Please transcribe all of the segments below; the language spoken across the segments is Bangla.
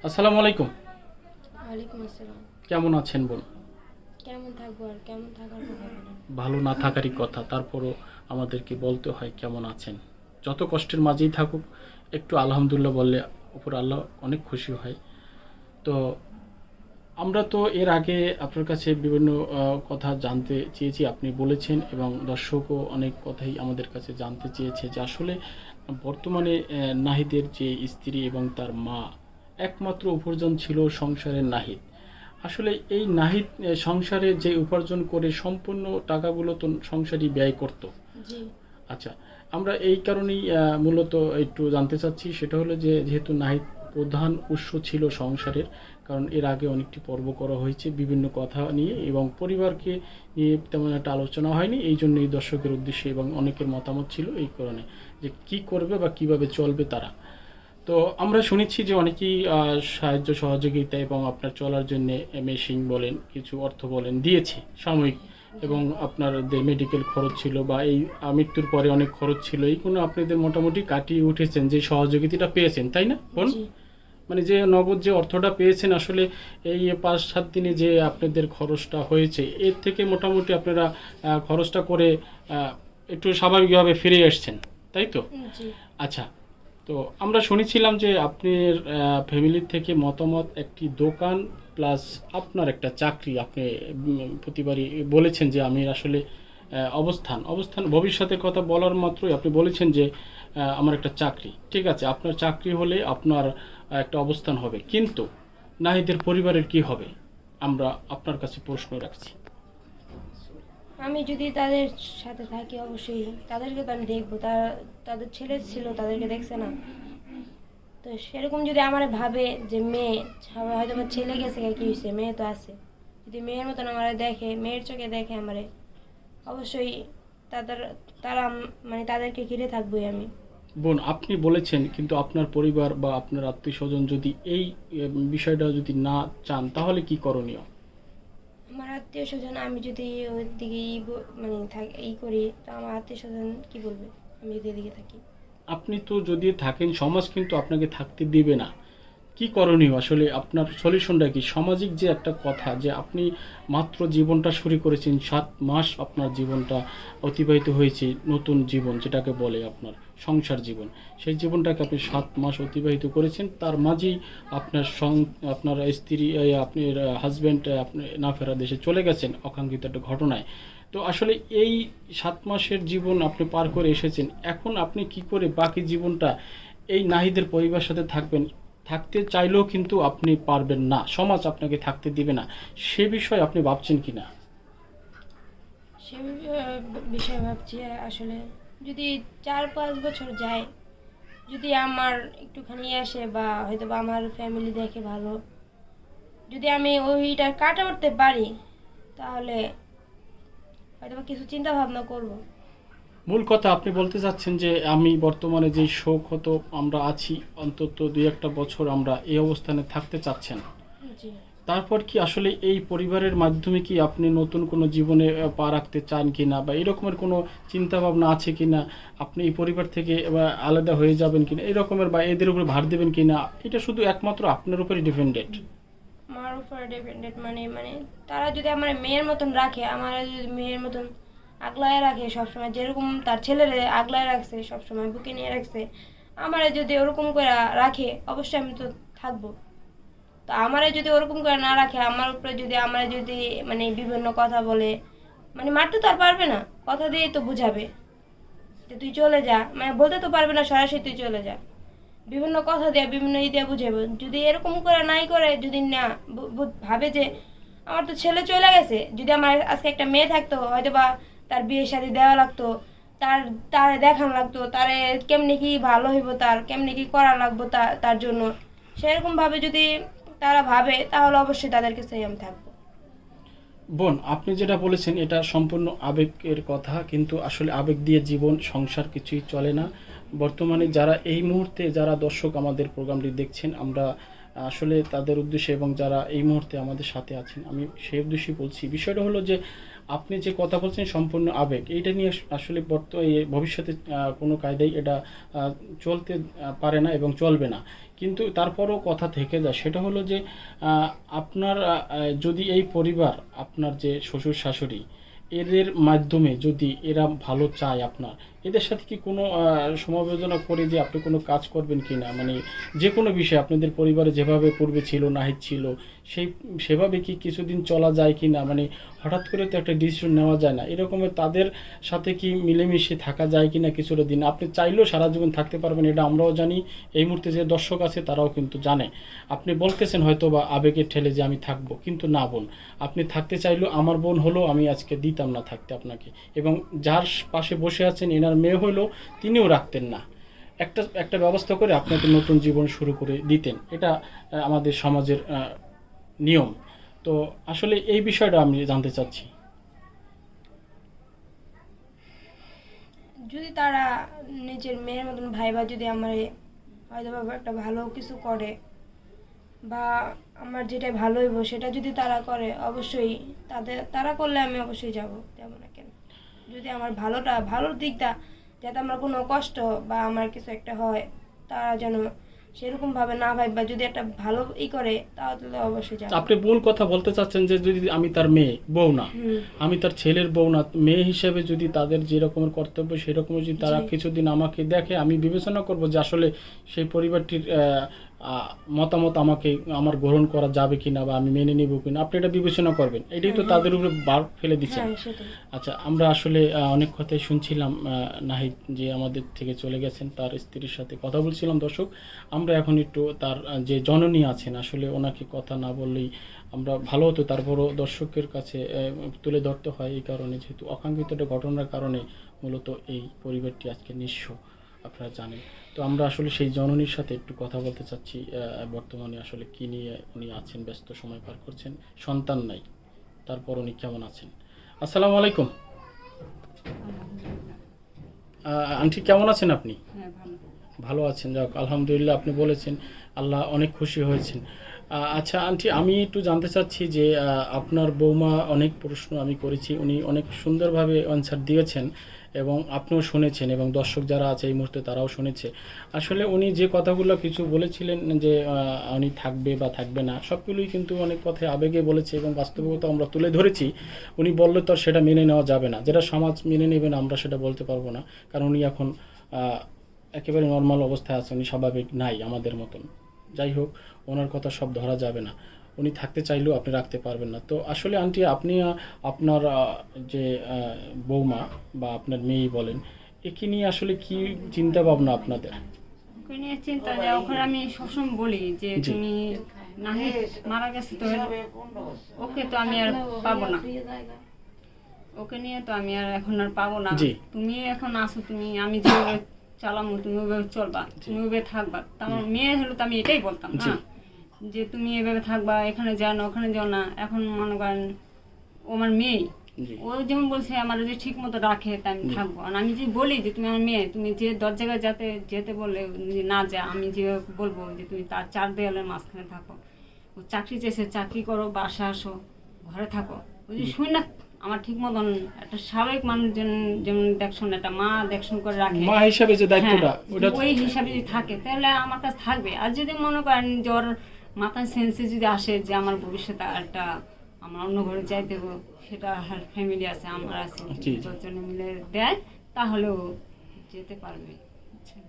আসসালামু আলাইকুম। ওয়ালাইকুম আসসালাম। কেমন আছেন বোন? কেমন থাকবো আর কেমন থাকার কথা বলেন? ভালো না থাকারই কথা, তারপরও আমাদেরকে বলতে হয় কেমন আছেন। যত কষ্টের মাঝেই থাকুক, একটু আলহামদুলিল্লাহ বললে উপর আল্লাহ অনেক খুশি হয়। তো আমরা তো এর আগে আপনার কাছে বিভিন্ন কথা জানতে চেয়েছি, আপনি বলেছেন, এবং দর্শকও অনেক কথাই আমাদের কাছে জানতে চেয়েছে যে আসলে বর্তমানে নাহিদের যে স্ত্রী এবং তার মা, একমাত্র উপার্জন ছিল সংসারের নাহিদ। আসলে এই নাহিদ সংসারে যে উপার্জন করে সম্পূর্ণ টাকাগুলো তো সংসারই ব্যয় করত। জি। আচ্ছা, আমরা এই কারণেই মূলত একটু জানতে চাচ্ছি, সেটা হলো যে যেহেতু নাহিদ প্রধান উৎস ছিল সংসারের, কারণ এর আগে অনেকটি পর্ব করা হয়েছে বিভিন্ন কথা নিয়ে, এবং পরিবারকে নিয়ে তেমন একটা আলোচনা হয়নি, এই জন্য এই দর্শকের উদ্দেশ্যে এবং অনেকের মতামত ছিল এই কারণে যে কি করবে বা কিভাবে চলবে তারা। তো আমরা শুনেছি যে অনেকেই সাহায্য সহযোগিতা এবং আপনার চলার জন্য মেশিন বলেন, কিছু অর্থ বলেন দিয়েছে সাময়িক, জি। এবং আপনাদের মেডিকেল খরচ ছিল বা এই মৃত্যুর পরে অনেক খরচ ছিল, এইগুলো আপনাদের মোটামুটি কাটিয়ে উঠেছেন যে সহযোগিতাটা পেয়েছেন, তাই না বোন? জি। মানে যে নগদ যে অর্থটা পেয়েছেন, আসলে এই 5-7 দিনে যে আপনাদের খরচটা হয়েছে, এর থেকে মোটামুটি আপনারা খরচটা করে আহ, একটু স্বাভাবিকভাবে ফিরে এসছেন, তাই তো? জি। আচ্ছা, তো আমরা শুনেছিলাম যে আপনার ফ্যামিলির থেকে মতামত একটি দোকান প্লাস আপনার একটা চাকরি, আপনি প্রতিবারই বলেছেন যে আমি আসলে অবস্থান অবস্থান ভবিষ্যতের কথা বলার মাত্রই আপনি বলেছেন যে আমার একটা চাকরি, ঠিক আছে, আপনার চাকরি হলে আপনার একটা অবস্থান হবে, কিন্তু নাহিদের পরিবারের কি হবে? আমরা আপনার কাছে প্রশ্ন রাখছি। আমি যদি তাদের সাথে থাকি অবশ্যই তাদেরকে তো আমি দেখবো। তারা তাদের ছেলে ছিল, তাদেরকে দেখছে না। তো সেরকম যদি আমার ভাবে যে মেয়ে, হয়তো বা ছেলে গেছে কি হয়েছে, মেয়ে তো আছে। যদি মেয়ের মতন আমার দেখে, মেয়ের চোখে দেখে আমারে, অবশ্যই তাদের তারা মানে তাদেরকে ঘিরে থাকবোই আমি। বোন, আপনি বলেছেন, কিন্তু আপনার পরিবার বা আপনার আত্মীয় স্বজন যদি এই বিষয়টা যদি না চান, তাহলে কি করণীয়? আমার আত্মীয় স্বজন, আমি যদি ওর দিকে মানে করি, তো আমার আত্মীয় স্বজন কি বলবে আমি যদি এদিকে থাকি? আপনি তো যদি থাকেন, সমাজ কিন্তু আপনাকে থাকতে দিবে না। কি করণীয় আসলে, আপনার সলিউশনটা কি? সামাজিক যে একটা কথা যে আপনি মাত্র জীবনটা শুরু করেছেন, 7 মাস আপনার জীবনটা অতিবাহিত হয়েছে, নতুন জীবন যেটাকে বলে আপনার সংসার জীবন, সেই জীবনটাকে আপনি 7 মাস অতিবাহিত করেছেন, তার মাঝেই আপনার আপনার স্ত্রী আপনার হাজব্যান্ড আপনি না ফেরা দেশে চলে গেছেন অকাঙ্ক্ষিত একটা ঘটনায়। তো আসলে এই 7 মাসের জীবন আপনি পার করে এসেছেন, এখন আপনি কি করে বাকি জীবনটা এই নাহিদের পরিবারের সাথে থাকবেন? থাকতে চাইলেও কিন্তু আপনি পারবেন না, সমাজ আপনাকে থাকতে দিবে না। সে বিষয়ে আপনি ভাবছেন কিনা? সে বিষয়ে ভাবছি আসলে। যদি 4-5 বছর যায়, যদি আমার একটুখানি আসে বা হয়তো বা আমার ফ্যামিলি দেখে ভালো, যদি আমি ওইটা কাটা উঠতে পারি, তাহলে হয়তো বা কিছু চিন্তা ভাবনা করবো। মূল কথা আপনি বলতে চাচ্ছেন যে আমি বর্তমানে যেই শোক হতো আমরা আছি, অন্তত 2-1 বছর আমরা এই অবস্থানে থাকতে চাচ্ছেন। জি। তারপর কি আসলে এই পরিবারের মাধ্যমে কি আপনি নতুন কোনো জীবনে পা রাখতে চান কিনা, বা এরকমের কোনো চিন্তা ভাবনা আছে কিনা? আপনি এই পরিবার থেকে আলাদা হয়ে যাবেন কিনা, এই রকমের, বা এদের উপরে ভার দেবেন কিনা? এটা শুধু একমাত্র আপনার উপরই ডিপেন্ডেন্ট। আমার উপরে ডিপেন্ডেন্ট মানে মানে তারা যদি আমার মেয়ের মতন রাখে, আমার যদি মেয়ের মতন আগলায় রাখে সবসময়, যেরকম তার ছেলেরে আগলায় রাখছে, সবসময় বুকে নিয়ে রাখছে, আমারে যদি ওরকম করে রাখে, অবশ্যই আমি তো থাকবো। তো আমারে যদি ওরকম করে না রাখে, আমার উপরে যদি আমারে যদি মানে বিভিন্ন কথা বলে, মানে মারতে তো আর পারবে না, কথা দিয়েই তো বুঝাবে যে তুই চলে যা, মানে বলতে তো পারবে না সরাসরি তুই চলে যা, বিভিন্ন কথা দেয়া, বিভিন্ন দিয়ে বুঝাবো। যদি এরকম করে নাই করে, যদি না ভাবে যে আমার তো ছেলে চলে গেছে, যদি আমার আজকে একটা মেয়ে থাকতো, হয়তো বা তার বিয়ে শাদী দেওয়া লাগতো, তার তারে দেখানো লাগতো, তারে কেমনি কি ভালো হইব, তার কেমনি কি করা লাগবো তার জন্য, সেরকম ভাবে যদি তারা ভাবে, তাহলে অবশ্যই তাদের কাছেই আমি থাকবো। বোন, আপনি যেটা বলেছেন এটা সম্পূর্ণ আবেগের কথা, কিন্তু আসলে আবেগ দিয়ে জীবন সংসার কিছুই চলে না। বর্তমানে যারা এই মুহূর্তে যারা দর্শক আমাদের প্রোগ্রামটি দেখছেন, আমরা আসলে তাদের উদ্দেশ্যে, এবং যারা এই মুহূর্তে আমাদের সাথে আছেন, আমি সেই উদ্দেশ্যে বলছি, বিষয়টা হলো যে আপনি যে কথা বলছেন সম্পূর্ণ আবেগ, এইটা নিয়ে আসলে ভবিষ্যতে কোনো কায়দায় এটা চলতে পারে না এবং চলবে না। কিন্তু তারপরও কথা থেকে যায়, সেটা হলো যে আপনার যদি এই পরিবার, আপনার যে শ্বশুর শাশুড়ি, এদের মাধ্যমে যদি এরা ভালো চায় আপনার, এদের সাথে কি কোনো সমালোচনা করে যে আপনি কোনো কাজ করবেন কি না, মানে যে কোনো বিষয়ে আপনাদের পরিবারে যেভাবে পূর্বে ছিল, নাহিদ ছিল, সেভাবে কি কিছুদিন চলা যায় কি না, মানে হঠাৎ করে তো একটা ডিসিশন নেওয়া যায় না, এরকমের তাদের সাথে কি মিলেমিশে থাকা যায় কি না কিছুটা দিন? আপনি চাইলেও সারা জীবন থাকতে পারবেন, এটা আমরাও জানি, এই মুহূর্তে যে দর্শক আছে তারাও কিন্তু জানে। আপনি বলতেছেন হয়তো বা আবেগের ঠেলে যে আমি থাকবো, কিন্তু না বোন, আপনি থাকতে চাইলেও আমার বোন হলো আমি আজকে দিতাম না থাকতে আপনাকে, এবং যার পাশে বসে আছেন এনার মেয়ে হলো তিনিও রাখতেন না। একটা ব্যবস্থা করে আপনাকে নতুন জীবন শুরু করে দিতেন, এটা আমাদের সমাজের নিয়ম। তো আসলে এই বিষয়টা আমি জানতে চাচ্ছি। যদি তারা নিজের মেয়ের মতন ভাইবা যদি আমার হয়তো বা একটা ভালো কিছু করে, বা আমার যেটা ভালো হইব সেটা যদি তারা করে, অবশ্যই তারা করলে আমি অবশ্যই যাব না কেন। যদি আমার ভালোর দিকটা, যাতে আমার কোনো কষ্ট বা আমার কিছু একটা হয়, তারা যেন সেরকম ভাবে না ভাইবা যদি একটা ভালো করে, তাহলে অবশ্যই যাব। আপনি বোন কথা বলতে চাচ্ছেন যে যদি আমি তার মেয়ে বউ না, আমি তার ছেলের বউ না, মেয়ে হিসেবে যদি তাদের যে রকমের কর্তব্য সেরকম যদি তারা কিছুদিন আমাকে দেখে, আমি বিবেচনা করব যে আসলে সেই পরিবারটির মতামত আমার গ্রহণ করা যাবে কিনা বা আমি মেনে নিব কিনা, আপনি এটা বিবেচনা করবেন, এটাই তো তাদের উপরে বার ফেলে দিচ্ছেন। আচ্ছা, আমরা আসলে অনেক কথাই শুনছিলাম, নাহিদ যে আমাদের থেকে চলে গেছেন, তার স্ত্রীর সাথে কথা বলছিলাম। দর্শক, আমরা এখন একটু তার যে জননী আছেন, আসলে ওনাকে কথা না বললেই আমরা ভালো হতো, তারপরও দর্শকের কাছে তুলে ধরতে হয়, এই কারণে যেহেতু অকাঙ্ক্ষিত একটা ঘটনার কারণে মূলত এই পরিবারটি আজকে নিঃস্ব, আপনারা জানেন। তো আমরা আসলে সেই জননীর সাথে একটু কথা বলতে চাচ্ছি, বর্তমানে আসলে কি নিয়ে উনি আছেন, ব্যস্ত সময় পার করছেন, সন্তান নাই, তারপর উনি কেমন আছেন। আসসালামু আলাইকুম আন্টি, কেমন আছেন আপনি? ভালো আছেন, যাক আলহামদুলিল্লাহ। আপনি বলেছেন আল্লাহ অনেক খুশি হয়েছেন। আচ্ছা আন্টি, আমি একটু জানতে চাচ্ছি যে আপনার বৌমা, অনেক প্রশ্ন আমি করেছি, উনি অনেক সুন্দরভাবে অ্যান্সার দিয়েছেন এবং আপনিও শুনেছেন এবং দর্শক যারা আছে এই মুহূর্তে তারাও শুনেছে। আসলে উনি যে কথাগুলো কিছু বলেছিলেন যে উনি থাকবে বা থাকবে না, সবগুলোই কিন্তু অনেক কথায় আবেগে বলেছে এবং বাস্তবতা আমরা তুলে ধরেছি। উনি বললে তো আর সেটা মেনে নেওয়া যাবে না, যেটা সমাজ মেনে নেবে না আমরা সেটা বলতে পারবো না, কারণ উনি এখন একেবারে নর্মাল অবস্থায় আছে, উনি স্বাভাবিক নাই আমাদের মতন। যাই হোক, ওনার কথা সব ধরা যাবে না, উনি থাকতে চাইলেও আপনি রাখতে পারবেন না। তো আসলে আন্টি, আপনি আপনার যে বৌমা বা আপনার মেয়েই বলেন, একে নিয়ে আসলে কি চিন্তা ভাবনা আপনাদের? ওকে নিয়ে চিন্তা যে ওখানে আমি সবসময় বলি যে তুমি নাহিদ মারা গেছে তো ওকে তো আমি আর পাবো না, ওকে নিয়ে তো আমি আর এখন আর পাবো না। তুমি এখন আসো, তুমি আমি যেভাবে চালামো তুমি ওইভাবে চলবা, তুমি ওইভাবে থাকবা। তো আমার মেয়ে হলো তো আমি এটাই বলতাম না যে তুমি এভাবে থাকবা, এখানে যাও না ওখানে যাও না। এখন মনে করেন ও আমার মেয়েই, ও যেমন বলছে আমার যদি ঠিক মতো রাখে তা আমি থাকবো। আর আমি যে বলি যে তুমি আমার মেয়ে, তুমি যে 10 জায়গায় যেতে বলে না যা, আমি যে বলবো যে তুমি তার 4 দেয়ালের মাঝখানে থাকো। ও চাকরি চেয়েছে, চাকরি করো, বাসা আসো, ঘরে থাকো। ওই যে শুই না আমার ঠিক মতন একটা স্বাভাবিক মানুষ যেমন দেখশন, একটা মা দেখশন করে রাখে, মা হিসাবে যে দায়িত্বটা ওই হিসাবে যদি থাকে তাহলে আমার কাছে থাকবে। আর যদি মনে করেন জ্বর মাথায় সেন্সে যদি আসে যে আমার ভবিষ্যতে একটা আমার অন্য ঘরে যাই দেবো, সেটা ফ্যামিলি আছে, আমার আছে, 10 জনে মিলে দেয়, তাহলেও যেতে পারবে।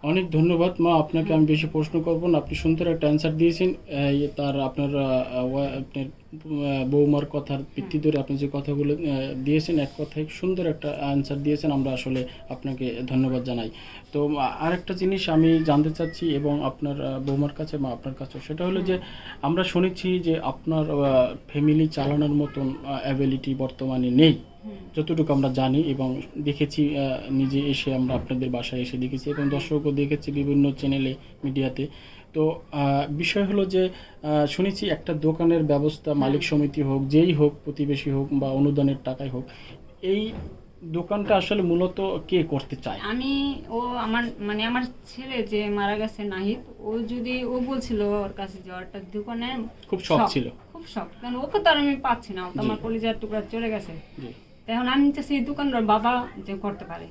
অনেক ধন্যবাদ মা, আপনাকে আমি বেশি প্রশ্ন করব না, আপনি সুন্দর একটা অ্যান্সার দিয়েছেন। আপনার বৌমার কথার ভিত্তি ধরে আপনি যে কথাগুলো দিয়েছেন, এক কথায় সুন্দর একটা অ্যান্সার দিয়েছেন, আমরা আসলে আপনাকে ধন্যবাদ জানাই। তো আরেকটা জিনিস আমি জানতে চাচ্ছি এবং আপনার বৌমার কাছে বা আপনার কাছে, সেটা হলো যে আমরা শুনেছি যে আপনার ফ্যামিলি চালানোর মতন অ্যাবিলিটি বর্তমানে নেই, যতটুকু আমরা জানি এবং দেখেছি, নিজে এসে আমরা আপনাদের বাসায় এসে দেখেছি এবং দর্শকও দেখেছি বিভিন্ন চ্যানেলে, মিডিয়াতে। তো বিষয় হলো যে শুনেছি একটা দোকানের ব্যবস্থা, মালিক সমিতি হোক, যেই হোক, প্রতিবেশী হোক বা অনুদানের টাকায় হোক, এই দোকানটা আসলে মূলত কে করতে চায়? আমার ছেলে যে মারা গেছে নাহিদ, ও বলছিল ওর কাছে যে একটা দোকানে খুব শখ ছিল, খুব শখ, কারণ ওকে তো আর আমি পাচ্ছি না, ও তো আমার কলিজার টুকরা চলে গেছে। এখন আমি চাচ্ছি এই দোকানদার বাবা যে করতে পারে,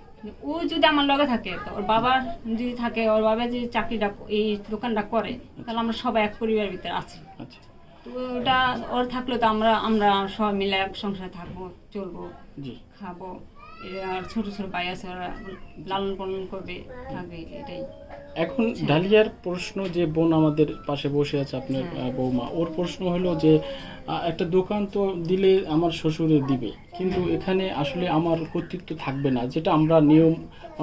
ও যদি আমার লগে থাকে, তো ওর বাবার যদি থাকে, ওর বাবা যদি চাকরিটা এই দোকানটা করে, তাহলে আমরা সবাই এক পরিবারের ভিতরে আছি। আচ্ছা তো ওটা ওর থাকলে তো আমরা সবাই মিলে এক সংসারে থাকবো, চলবো, জি। খাবো। আর ছোট ছোট ভাই আছে, ওরা লালন পালন করবে, থাকবে, এটাই। এখন ডালিয়ার প্রশ্ন, যে বোন আমাদের পাশে বসে আছে আপনার বৌমা, ওর প্রশ্ন হলো যে একটা দোকান তো দিলে আমার শ্বশুরে দিবে, কিন্তু এখানে আসলে আমার কর্তৃত্ব থাকবে না, যেটা আমরা নিয়ম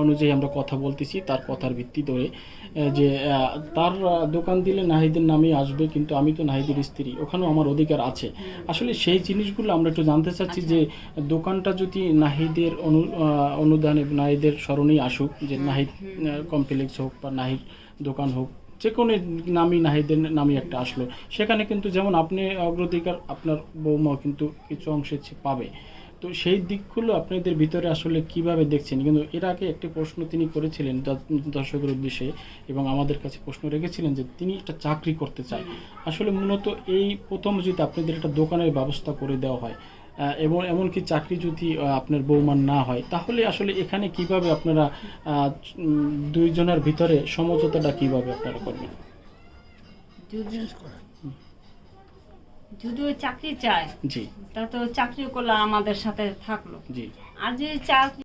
অনুযায়ী আমরা কথা বলতেছি তার কথার ভিত্তি ধরে, যে তার দোকান দিলে নাহিদের নামেই আসবে, কিন্তু আমি তো নাহিদের স্ত্রী, ওখানেও আমার অধিকার আছে। আসলে সেই জিনিসগুলো আমরা একটু জানতে চাচ্ছি, যে দোকানটা যদি নাহিদের অনুদানে, নাহিদের স্মরণেই আসুক, যে নাহিদ কমপ্লেক্স হোক বা নাহিদ দোকান হোক, যে কোনো নামই নাহিদের নামই একটা আসলো, সেখানে কিন্তু যেমন আপনি অগ্রাধিকার, আপনার বৌমা কিন্তু কিছু অংশে পাবে। তো সেই দিকগুলো আপনাদের ভিতরে আসলে কিভাবে দেখছেন? কিন্তু এর আগে একটি প্রশ্ন তিনি করেছিলেন দর্শকের উদ্দেশ্যে, এবং আমাদের কাছে প্রশ্ন রেখেছিলেন যে তিনি একটা চাকরি করতে চায়। আসলে মূলত এই প্রথম যদি আপনাদের একটা দোকানের ব্যবস্থা করে দেওয়া হয়, এবং এমনকি চাকরি যদি আপনার বৌমার না হয়, তাহলে আসলে এখানে কিভাবে আপনারা দুইজনের ভিতরে সমঝোতাটা কিভাবে আপনারা করবেন? যদি ওই চাকরি চায়, জি তা তো চাকরি করলে আমাদের সাথে থাকলো, জি আর যে চাকরি